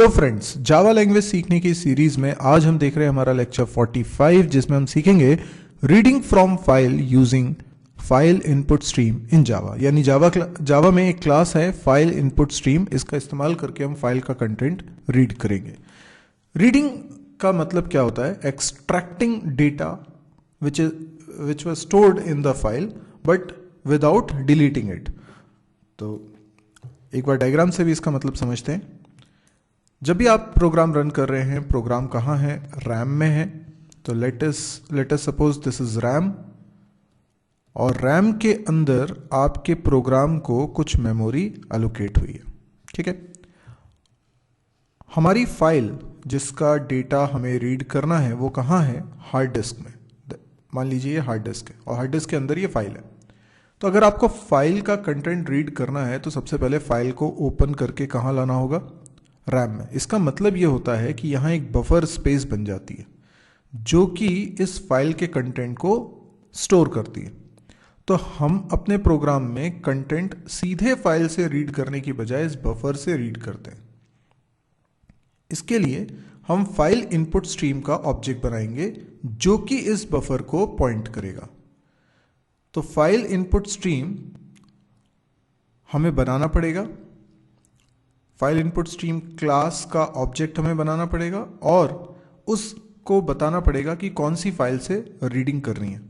तो friends, Java language सीखने की सीरीज में आज हम देख रहे हैं हमारा लेक्चर 45 जिसमें हम सीखेंगे reading from file using file input stream in Java. यानी जावा में एक क्लास है फाइल इनपुट स्ट्रीम, इसका इस्तेमाल करके हम फाइल का कंटेंट रीड करेंगे। रीडिंग का मतलब क्या होता है? Extracting data which was stored in the file but without deleting it. तो एक बार डायग्राम से भी इसका मतलब समझते हैं। जब भी आप प्रोग्राम रन कर रहे हैं, प्रोग्राम कहाँ है? रैम में है। तो let us suppose this is RAM, और रैम के अंदर आपके प्रोग्राम को कुछ मेमोरी एलोकेट हुई है। ठीक है, हमारी फाइल जिसका डेटा हमें रीड करना है वो कहाँ है? हार्ड डिस्क में। मान लीजिए ये हार्ड डिस्क है और हार्ड डिस्क के अंदर ये फाइल है। तो अगर आपको फाइल का कंटेंट रीड करना है तो सबसे पहले फाइल को ओपन करके कहाँ लाना होगा? रैम में। इसका मतलब ये होता है कि यहाँ एक बफर स्पेस बन जाती है जो कि इस फाइल के कंटेंट को स्टोर करती है। तो हम अपने प्रोग्राम में कंटेंट सीधे फाइल से रीड करने की बजाय इस बफर से रीड करते हैं। इसके लिए हम फाइल इनपुट स्ट्रीम का ऑब्जेक्ट बनाएंगे जो कि इस बफर को पॉइंट करेगा। तो फाइल इनपुट स्ट्रीम हमें बनाना पड़ेगा, फाइल इनपुट स्ट्रीम क्लास का ऑब्जेक्ट हमें बनाना पड़ेगा और उसको बताना पड़ेगा कि कौन सी फाइल से रीडिंग करनी है।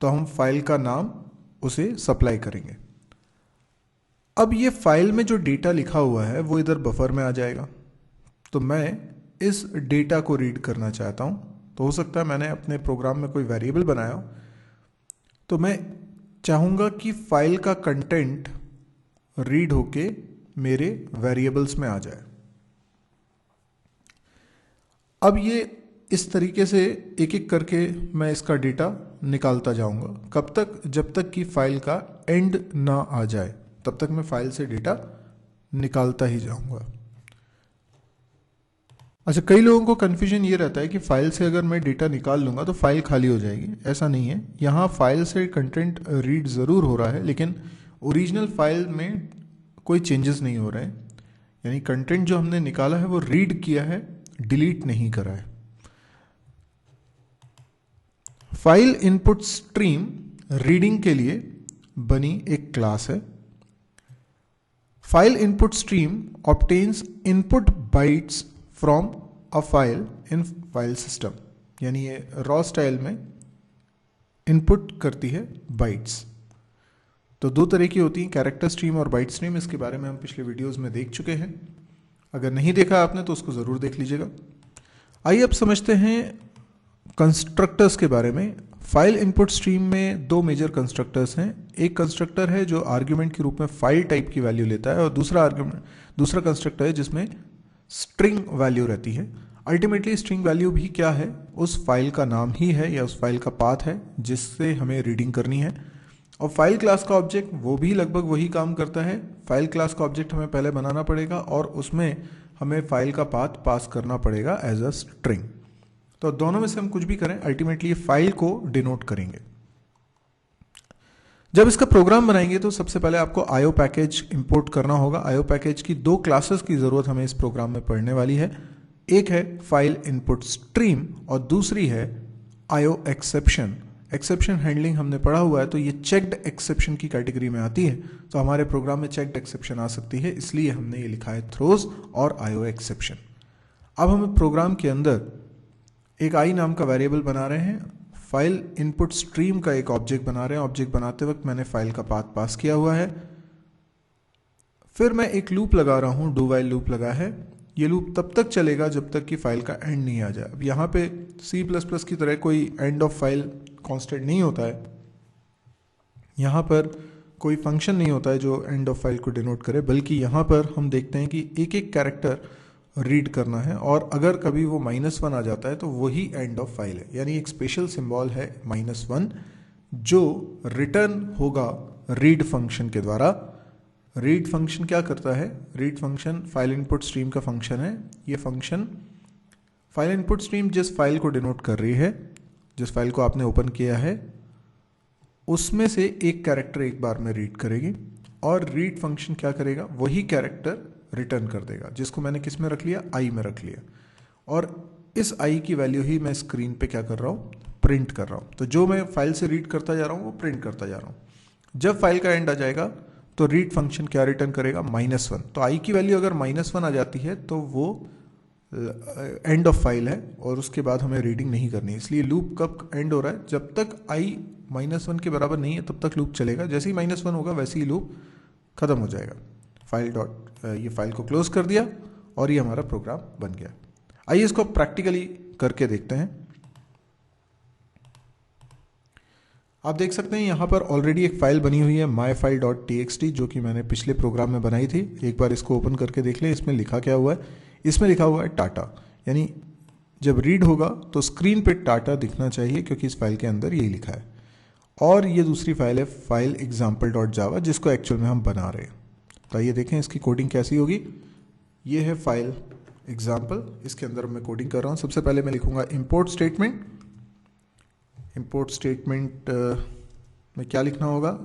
तो हम फाइल का नाम उसे सप्लाई करेंगे। अब ये फाइल में जो डेटा लिखा हुआ है वो इधर बफर में आ जाएगा। तो मैं इस डेटा को रीड करना चाहता हूँ। तो हो सकता है मैंने अपने प्रोग्राम में कोई वेरिएबल बनाया हो, तो मैं चाहूँगा कि फाइल का कंटेंट रीड होके मेरे वेरिएबल्स में आ जाए। अब ये इस तरीके से एक एक करके मैं इसका डेटा निकालता जाऊंगा। कब तक? जब तक कि फाइल का एंड ना आ जाए, तब तक मैं फाइल से डेटा निकालता ही जाऊंगा। अच्छा, कई लोगों को कन्फ्यूजन ये रहता है कि फाइल से अगर मैं डेटा निकाल लूंगा तो फाइल खाली हो जाएगी। ऐसा नहीं है। यहाँ फाइल से कंटेंट रीड ज़रूर हो रहा है, लेकिन ओरिजिनल फाइल में कोई चेंजेस नहीं हो रहे हैं। यानी कंटेंट जो हमने निकाला है वो रीड किया है, डिलीट नहीं करा है। फाइल इनपुट स्ट्रीम रीडिंग के लिए बनी एक क्लास है। File input stream obtains input bytes from a file in file system. यानी ये रॉ स्टाइल में इनपुट करती है बाइट्स। तो दो तरह की होती हैं, कैरेक्टर स्ट्रीम और बाइट स्ट्रीम। इसके बारे में हम पिछले वीडियोस में देख चुके हैं। अगर नहीं देखा आपने तो उसको ज़रूर देख लीजिएगा। आइए अब समझते हैं कंस्ट्रक्टर्स के बारे में। फाइल इनपुट स्ट्रीम में दो मेजर कंस्ट्रक्टर्स हैं। एक कंस्ट्रक्टर है जो आर्ग्यूमेंट के रूप में फाइल टाइप की वैल्यू लेता है, और दूसरा कंस्ट्रक्टर है जिसमें स्ट्रिंग वैल्यू रहती है। अल्टीमेटली स्ट्रिंग वैल्यू भी क्या है? उस फाइल का नाम ही है या उस फाइल का पाथ है जिससे हमें रीडिंग करनी है। और फाइल क्लास का ऑब्जेक्ट वो भी लगभग वही काम करता है। फाइल क्लास का ऑब्जेक्ट हमें पहले बनाना पड़ेगा और उसमें हमें फाइल का पाथ पास करना पड़ेगा एज अ स्ट्रिंग। तो दोनों में से हम कुछ भी करें, अल्टीमेटली फाइल को डिनोट करेंगे। जब इसका प्रोग्राम बनाएंगे तो सबसे पहले आपको आईओ पैकेज इंपोर्ट करना होगा। आईओ पैकेज की दो क्लासेस की जरूरत हमें इस प्रोग्राम में पड़ने वाली है। एक है फाइल इनपुट स्ट्रीम और दूसरी है आईओ एक्सेप्शन। एक्सेप्शन हैंडलिंग हमने पढ़ा हुआ है, तो ये चेक्ड एक्सेप्शन की कैटेगरी में आती है। तो हमारे प्रोग्राम में चेक्ड एक्सेप्शन आ सकती है, इसलिए हमने ये लिखा है थ्रोज और आईओ एक्सेप्शन। अब हम प्रोग्राम के अंदर एक आई नाम का वेरिएबल बना रहे हैं, फाइल इनपुट स्ट्रीम का एक ऑब्जेक्ट बना रहे हैं। ऑब्जेक्ट बनाते वक्त मैंने फाइल का पाथ पास किया हुआ है। फिर मैं एक लूप लगा रहा हूँ, डू वाइल लूप लगा है। ये लूप तब तक चलेगा जब तक कि फाइल का एंड नहीं आ जाए। अब यहाँ पे C++ की तरह कोई एंड ऑफ फाइल कांस्टेंट नहीं होता है। यहाँ पर कोई फंक्शन नहीं होता है जो एंड ऑफ फाइल को डिनोट करे, बल्कि यहाँ पर हम देखते हैं कि एक एक कैरेक्टर रीड करना है, और अगर कभी वो -1 आ जाता है तो वही एंड ऑफ फाइल है। यानी एक स्पेशल सिंबल है -1 जो रिटर्न होगा रीड फंक्शन के द्वारा। रीड फंक्शन क्या करता है? Read function file input stream का फंक्शन है। ये फंक्शन फाइल इनपुट स्ट्रीम जिस फाइल को डिनोट कर रही है, जिस फाइल को आपने ओपन किया है, उसमें से एक कैरेक्टर एक बार में रीड करेगी, और रीड फंक्शन क्या करेगा? वही कैरेक्टर रिटर्न कर देगा, जिसको मैंने किस में रख लिया, आई में रख लिया। और इस आई की वैल्यू ही मैं स्क्रीन पे क्या कर रहा हूँ, प्रिंट कर रहा हूँ। तो जो मैं फाइल से रीड करता जा रहा हूँ वो प्रिंट करता जा रहा हूँ। जब फाइल का एंड आ जाएगा तो रीड फंक्शन क्या रिटर्न करेगा, -1। तो आई की वैल्यू अगर -1 आ जाती है तो वो एंड ऑफ फाइल है और उसके बाद हमें रीडिंग नहीं करनी है। इसलिए लूप कब एंड हो रहा है, जब तक आई -1 के बराबर नहीं है तब तक लूप चलेगा। जैसे ही -1 होगा वैसे ही लूप खत्म हो जाएगा। ये फाइल को क्लोज कर दिया और ये हमारा प्रोग्राम बन गया। आइए इसको प्रैक्टिकली करके देखते हैं। आप देख सकते हैं यहाँ पर ऑलरेडी एक फाइल बनी हुई है myfile.txt, जो कि मैंने पिछले प्रोग्राम में बनाई थी। एक बार इसको ओपन करके देख लें। इसमें लिखा क्या हुआ है, इसमें लिखा हुआ है टाटा, यानी जब रीड होगा तो स्क्रीन पे टाटा दिखना चाहिए, क्योंकि इस फाइल के अंदर यही लिखा है। और ये दूसरी फाइल है फाइल example.java, जिसको एक्चुअल में हम बना रहे हैं। तो आइए देखें इसकी कोडिंग कैसी होगी। ये है फाइल एग्जाम्पल, इसके अंदर मैं कोडिंग कर रहा हूँ। सबसे पहले मैं लिखूंगा इम्पोर्ट स्टेटमेंट। इम्पोर्ट स्टेटमेंट में क्या लिखना होगा,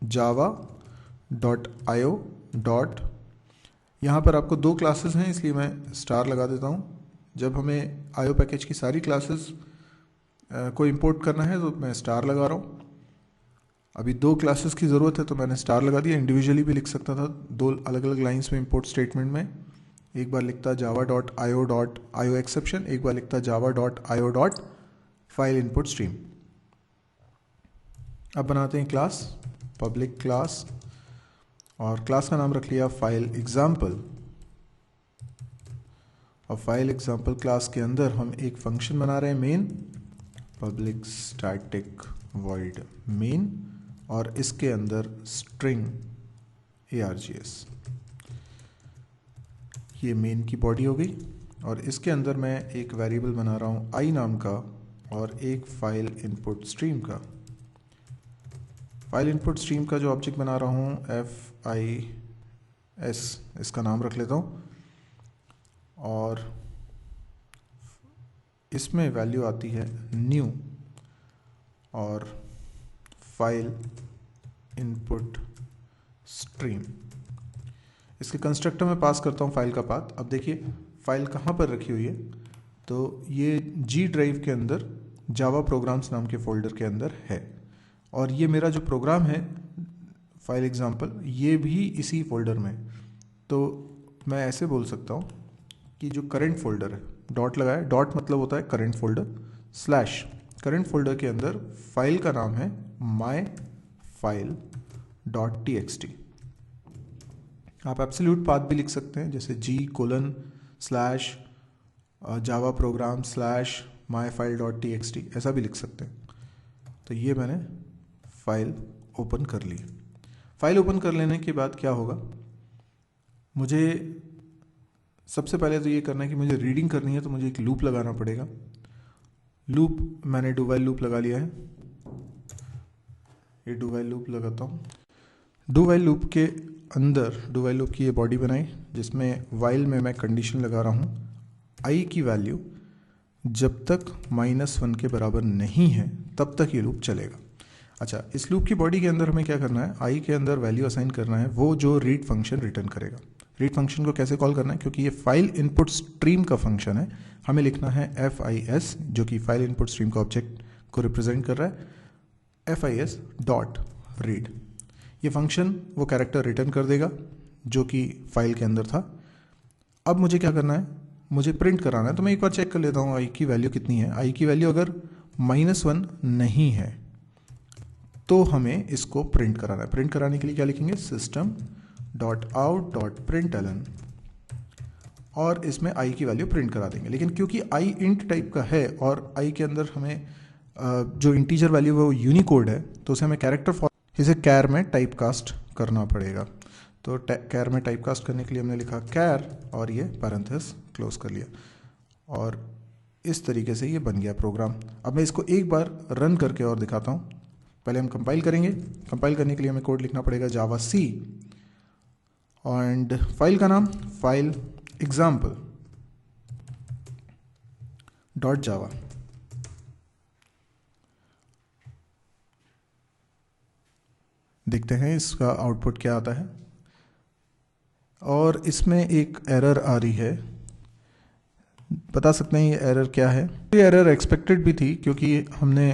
java.io डॉट, यहाँ पर आपको 2 क्लासेस हैं इसलिए मैं स्टार लगा देता हूँ। जब हमें आयो पैकेज की सारी क्लासेस को इंपोर्ट करना है तो मैं स्टार लगा रहा हूँ। अभी 2 क्लासेस की ज़रूरत है तो मैंने स्टार लगा दिया। इंडिविजुअली भी लिख सकता था 2 अलग अलग लाइन्स में इंपोर्ट स्टेटमेंट में। एक बार लिखता java.io एक्सेप्शन, एक बार लिखता java.io फाइल इनपुट स्ट्रीम। अब बनाते हैं क्लास, पब्लिक क्लास, और क्लास का नाम रख लिया फाइल एग्जाम्पल। और फाइल एग्जाम्पल क्लास के अंदर हम एक फंक्शन बना रहे हैं main, public static void main, और इसके अंदर स्ट्रिंग args। ये मेन की बॉडी हो गई। और इसके अंदर मैं एक वेरिएबल बना रहा हूँ आई नाम का और एक फाइल इनपुट स्ट्रीम का। फाइल इनपुट स्ट्रीम का जो ऑब्जेक्ट बना रहा हूँ FIS, इसका नाम रख लेता हूँ। और इसमें वैल्यू आती है न्यू और फाइल इनपुट स्ट्रीम। इसके कंस्ट्रक्टर में पास करता हूँ फाइल का पाथ। अब देखिए फाइल कहाँ पर रखी हुई है, तो ये G ड्राइव के अंदर जावा प्रोग्राम्स नाम के फोल्डर के अंदर है। और ये मेरा जो प्रोग्राम है फाइल एग्जाम्पल, ये भी इसी फोल्डर में। तो मैं ऐसे बोल सकता हूँ कि जो करंट फोल्डर है, डॉट लगाया, डॉट मतलब होता है current folder, slash current folder के अंदर फाइल का नाम है myfile.txt। आप एब्सोल्यूट पाथ भी लिख सकते हैं, जैसे G:/java program/myfile.txt, ऐसा भी लिख सकते हैं। तो ये मैंने फाइल ओपन कर ली। फाइल ओपन कर लेने के बाद क्या होगा, मुझे सबसे पहले तो ये करना है कि मुझे रीडिंग करनी है, तो मुझे एक लूप लगाना पड़ेगा। लूप मैंने डू वाइल लूप लगा लिया है। ये डू वाइल लूप लगाता हूँ। डू वाइल लूप के अंदर डू वाइल लूप की ये बॉडी बनाई, जिसमें वाइल में मैं कंडीशन लगा रहा हूँ आई की वैल्यू जब तक -1 के बराबर नहीं है तब तक ये लूप चलेगा। अच्छा, इस लूप की बॉडी के अंदर हमें क्या करना है, आई के अंदर वैल्यू असाइन करना है, वो जो रीड फंक्शन रिटर्न करेगा। रीड फंक्शन को कैसे कॉल करना है, क्योंकि ये फाइल इनपुट स्ट्रीम का फंक्शन है, हमें लिखना है FIS, जो कि फाइल इनपुट स्ट्रीम का ऑब्जेक्ट को रिप्रेजेंट कर रहा है, FIS.read। ये फंक्शन वो कैरेक्टर रिटर्न कर देगा जो कि फाइल के अंदर था। अब मुझे क्या करना है, मुझे प्रिंट कराना है। तो मैं एक बार चेक कर लेता हूँ आई की वैल्यू कितनी है। आई की वैल्यू अगर -1 नहीं है तो हमें इसको प्रिंट कराना है। प्रिंट कराने के लिए क्या लिखेंगे, system.out.println, और इसमें आई की वैल्यू प्रिंट करा देंगे। लेकिन क्योंकि आई इंट टाइप का है और आई के अंदर हमें जो इंटीजर वैल्यू है वो यूनिकोड है, तो उसे हमें इसे कैर में टाइप कास्ट करना पड़ेगा। तो कैर में टाइप कास्ट करने के लिए हमने लिखा कैर और ये पैरेंथेसिस क्लोज कर लिया, और इस तरीके से ये बन गया प्रोग्राम। अब मैं इसको एक बार रन करके और दिखाता हूँ। पहले हम कंपाइल करेंगे। कंपाइल करने के लिए हमें कोड लिखना पड़ेगा जावा सी, एंड फाइल का नाम फाइल example.java। देखते हैं इसका आउटपुट क्या आता है। और इसमें एक एरर आ रही है, बता सकते हैं ये एरर क्या है? ये एरर एक्सपेक्टेड भी थी क्योंकि हमने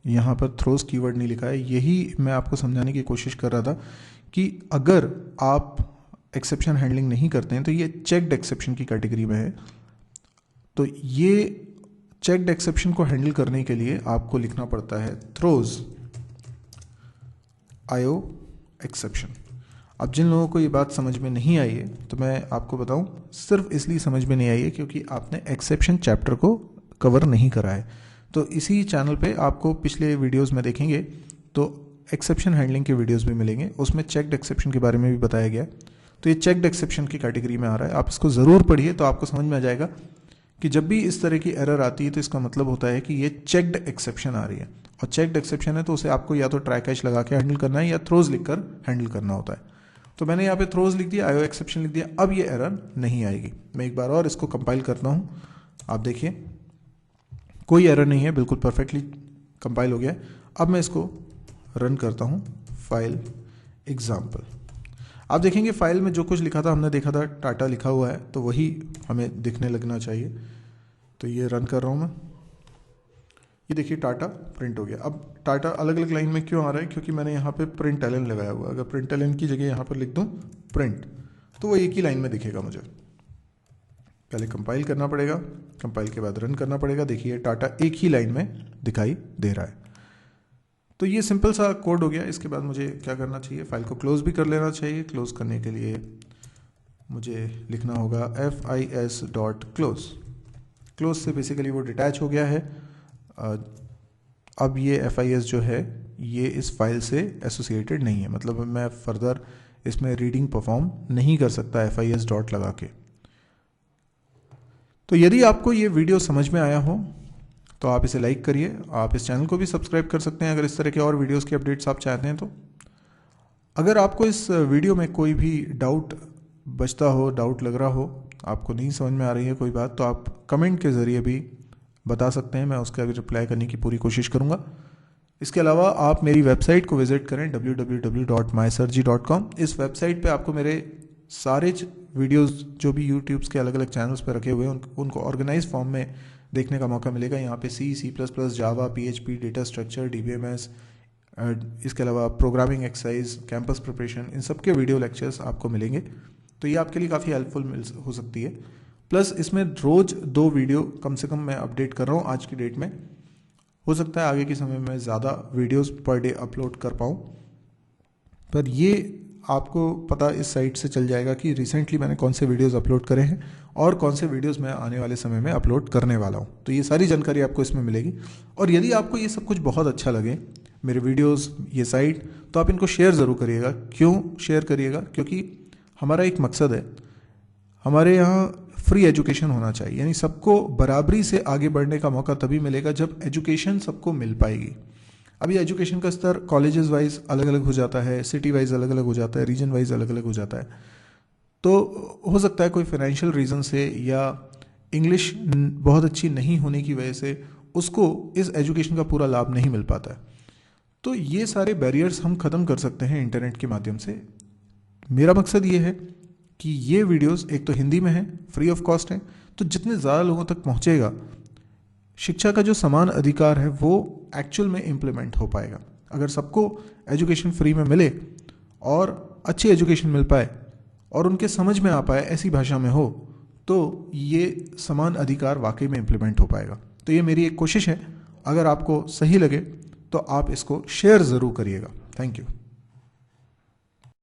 यहाँ पर थ्रोज कीवर्ड नहीं लिखा है। यही मैं आपको समझाने की कोशिश कर रहा था कि अगर आप एक्सेप्शन हैंडलिंग नहीं करते हैं तो ये चेक्ड एक्सेप्शन की कैटेगरी में है। तो ये चेक्ड एक्सेप्शन को हैंडल करने के लिए आपको लिखना पड़ता है थ्रोज आईओ एक्सेप्शन। अब जिन लोगों को ये बात समझ में नहीं आई है तो मैं आपको बताऊं, सिर्फ इसलिए समझ में नहीं आई है क्योंकि आपने एक्सेप्शन चैप्टर को कवर नहीं करा है। तो इसी चैनल पे आपको पिछले वीडियोस में देखेंगे तो एक्सेप्शन हैंडलिंग के वीडियोस भी मिलेंगे, उसमें चेक्ड एक्सेप्शन के बारे में भी बताया गया। तो ये चेक्ड एक्सेप्शन की कैटेगरी में आ रहा है, आप इसको ज़रूर पढ़िए तो आपको समझ में आ जाएगा कि जब भी इस तरह की एरर आती है तो इसका मतलब होता है कि ये चेक्ड एक्सेप्शन आ रही है। और चेक्ड एक्सेप्शन है तो उसे आपको या तो ट्राई कैच लगा के हैंडल करना है या थ्रोज लिखकर हैंडल करना होता है। तो मैंने यहाँ पे थ्रोज लिख दिया, आईओ एक्सेप्शन लिख दिया, अब ये एरर नहीं आएगी। मैं एक बार और इसको कंपाइल करता हूँ, आप देखिए कोई एरर नहीं है, बिल्कुल परफेक्टली कंपाइल हो गया है। अब मैं इसको रन करता हूँ, फाइल एग्जाम्पल। आप देखेंगे फाइल में जो कुछ लिखा था, हमने देखा था टाटा लिखा हुआ है, तो वही हमें दिखने लगना चाहिए। तो ये रन कर रहा हूँ मैं, ये देखिए टाटा प्रिंट हो गया। अब टाटा अलग अलग लाइन में क्यों आ रहा है? क्योंकि मैंने यहाँ पे प्रिंट एलन लगाया हुआ है। अगर प्रिंट एलन की जगह यहाँ पर लिख दूँ प्रिंट, तो वो एक ही लाइन में दिखेगा मुझे। पहले कंपाइल करना पड़ेगा, कंपाइल के बाद रन करना पड़ेगा। देखिए टाटा एक ही लाइन में दिखाई दे रहा है। तो ये सिंपल सा कोड हो गया। इसके बाद मुझे क्या करना चाहिए? फाइल को क्लोज भी कर लेना चाहिए। क्लोज करने के लिए मुझे लिखना होगा fis.close। क्लोज से बेसिकली वो डिटैच हो गया है। अब ये FIS जो है ये इस फाइल से एसोसिएटेड नहीं है, मतलब मैं फर्दर इसमें रीडिंग परफॉर्म नहीं कर सकता FIS डॉट लगा के। तो यदि आपको ये वीडियो समझ में आया हो तो आप इसे लाइक करिए। आप इस चैनल को भी सब्सक्राइब कर सकते हैं अगर इस तरह के और वीडियोस के अपडेट्स आप चाहते हैं तो। अगर आपको इस वीडियो में कोई भी डाउट बचता हो, डाउट लग रहा हो, आपको नहीं समझ में आ रही है कोई बात, तो आप कमेंट के ज़रिए भी बता सकते हैं, मैं उसका भी रिप्लाई करने की पूरी कोशिश करूँगा। इसके अलावा आप मेरी वेबसाइट को विजिट करें www.mysirji.com। इस वेबसाइट पे आपको मेरे सारे वीडियोस जो भी यूट्यूब्स के अलग अलग चैनल्स पर रखे हुए हैं उनको ऑर्गेनाइज फॉर्म में देखने का मौका मिलेगा। यहाँ पे C++, जावा, PHP, डेटा स्ट्रक्चर, DBMS, इसके अलावा प्रोग्रामिंग एक्सरसाइज, कैंपस प्रिपरेशन, इन सब के वीडियो लेक्चर्स आपको मिलेंगे। तो ये आपके लिए काफ़ी हेल्पफुल हो सकती है। प्लस इसमें रोज़ 2 वीडियो कम से कम मैं अपडेट कर रहा हूँ आज की डेट में। हो सकता है आगे के समय में ज़्यादा वीडियोस पर डे अपलोड कर पाऊँ, पर ये आपको पता इस साइट से चल जाएगा कि रिसेंटली मैंने कौन से वीडियोस अपलोड करे हैं और कौन से वीडियोस मैं आने वाले समय में अपलोड करने वाला हूँ। तो ये सारी जानकारी आपको इसमें मिलेगी। और यदि आपको ये सब कुछ बहुत अच्छा लगे, मेरे वीडियोस, ये साइट, तो आप इनको शेयर ज़रूर करिएगा। क्यों शेयर करिएगा? क्योंकि हमारा एक मकसद है, हमारे यहाँ फ्री एजुकेशन होना चाहिए, यानी सबको बराबरी से आगे बढ़ने का मौका तभी मिलेगा जब एजुकेशन सबको मिल पाएगी। अभी एजुकेशन का स्तर कॉलेजेस वाइज अलग अलग हो जाता है, सिटी वाइज अलग अलग हो जाता है, रीजन वाइज अलग अलग हो जाता है। तो हो सकता है कोई फाइनेंशियल रीज़न से या इंग्लिश बहुत अच्छी नहीं होने की वजह से उसको इस एजुकेशन का पूरा लाभ नहीं मिल पाता है। तो ये सारे बैरियर्स हम ख़त्म कर सकते हैं इंटरनेट के माध्यम से। मेरा मकसद ये है कि ये वीडियोस एक तो हिंदी में है, फ्री ऑफ कॉस्ट है, तो जितने ज़्यादा लोगों तक पहुँचेगा, शिक्षा का जो समान अधिकार है वो एक्चुअल में इम्प्लीमेंट हो पाएगा। अगर सबको एजुकेशन फ्री में मिले और अच्छी एजुकेशन मिल पाए और उनके समझ में आ पाए, ऐसी भाषा में हो, तो ये समान अधिकार वाकई में इम्प्लीमेंट हो पाएगा। तो ये मेरी एक कोशिश है। अगर आपको सही लगे तो आप इसको शेयर ज़रूर करिएगा। Thank you.